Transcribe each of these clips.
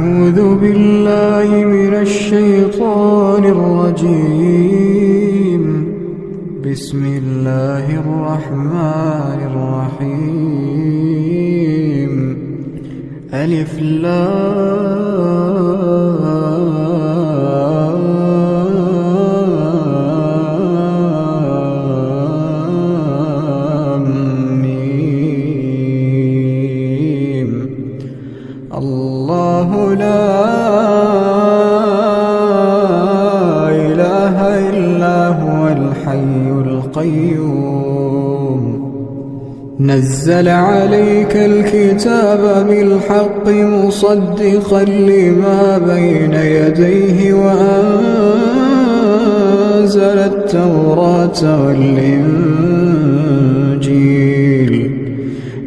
أعوذ بالله من الشيطان الرجيم. بسم الله الرحمن الرحيم. ألف لام ميم. الله لا إله إلا هو الحي القيوم. نزل عليك الكتاب بالحق مصدقا لما بين يديه وأنزل التوراة والإنجيل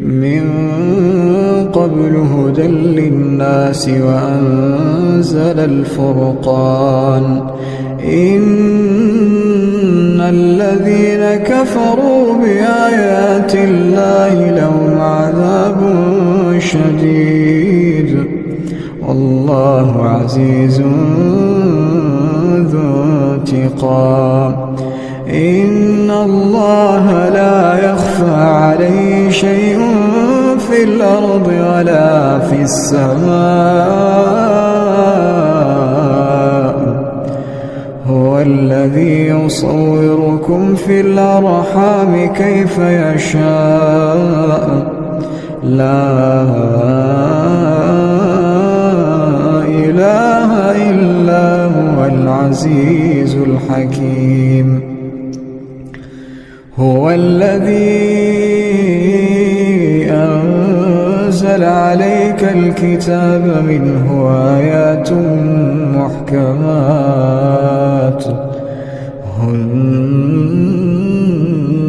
من قبل هدى للناس وأنزل الفرقان. إن الذين كفروا بآيات الله لهم عذاب شديد والله عزيز ذو انتقام. إن الله لا يخفى عليه شيء في الأرض ولا في السماء. هو الذي يصوركم في الأرحام كيف يشاء. لا إله إلا هو العزيز الحكيم. هو الذي أنزل عليك الكتاب منه آيات محكمات هن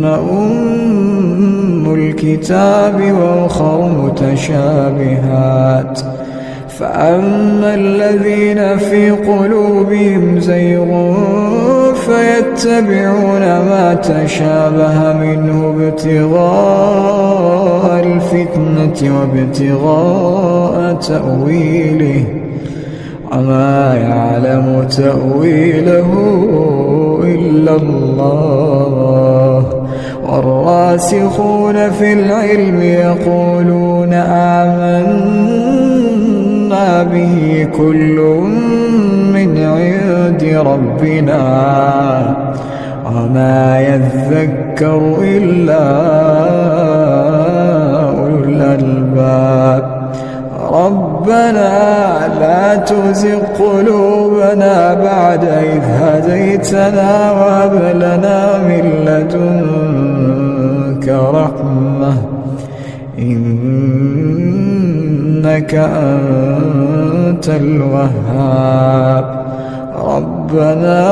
أم الكتاب وأخر متشابهات. فأما الذين في قلوبهم زيغ فيتبعون ما تشابه منه ابتغاء الفتنة وابتغاء تأويله وما يعلم تأويله إلا الله. والراسخون في العلم يقولون آمنا به كل من عند ربنا وما يذكر إلا أولو الألباب. ربنا لا تزغ قلوبنا بعد إذ هديتنا وهب لنا من لدنك رحمة إنك أنت الوهاب. ربنا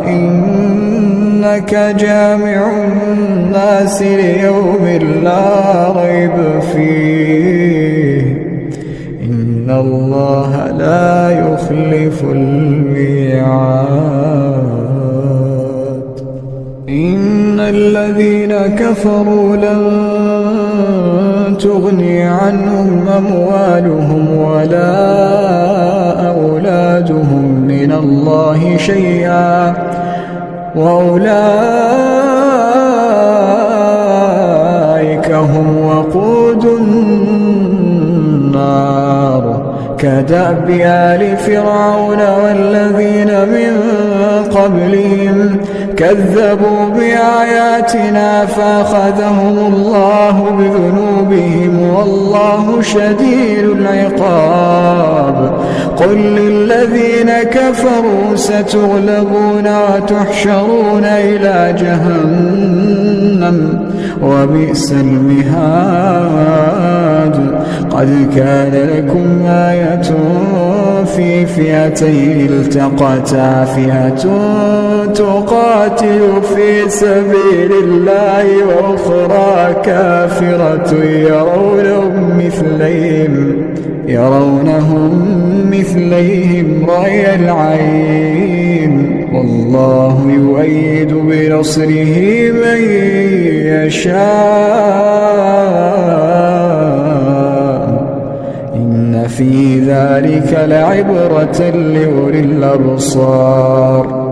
إنك جامع الناس ليوم لا ريب فيه إن الله لا يخلف الميعاد. إن الذين كفروا لن تغني عنهم أموالهم ولا أولادهم من الله شيئا وأولئك هم وقود النار. كدأب آل فرعون والذين من قبلهم كذبوا بآياتنا فأخذهم الله بذنوبهم والله شديد العقاب. قل للذين كفروا ستغلبون وتحشرون إلى جهنم وبئس المهاد. قد كان لكم آية في فئتين التقتا فئة تقاتل في سبيل الله وأخرى كافرة يرونهم مثليهم رأي العين والله يؤيد بنصره من يشاء إن إن في ذلك لعبرة لأولي الأبصار.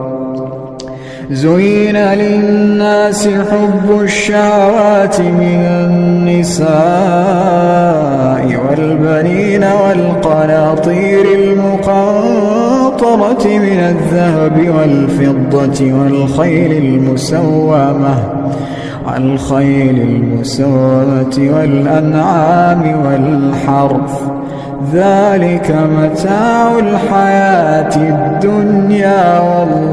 زين للناس حب الشهوات من النساء والبنين والقناطير المقنطرة من الذهب والفضة والخيل المسومة والأنعام والحرث، ذلك متاع الحياة الدنيا، والله